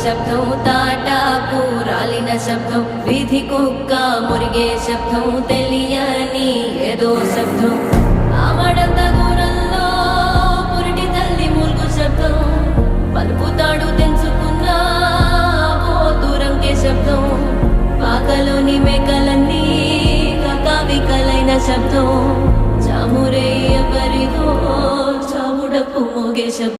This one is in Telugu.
శబ్దం, తాటాకు రాలిన శబ్దం, వీధి కుక్క మురిగే శబ్దం, తెలియని ఏదో శబ్దం. ఆమడంత దూరంలో పురిటి తల్లి మూల్గు శబ్దం, పలుకుతాడు తెంచుకున్న దూరంకే శబ్దం. పాకలోని మేకలన్నీ కకావికలైన శబ్దం, చామురే ఎవరిదో చావుడపు మోగే శబ్దం.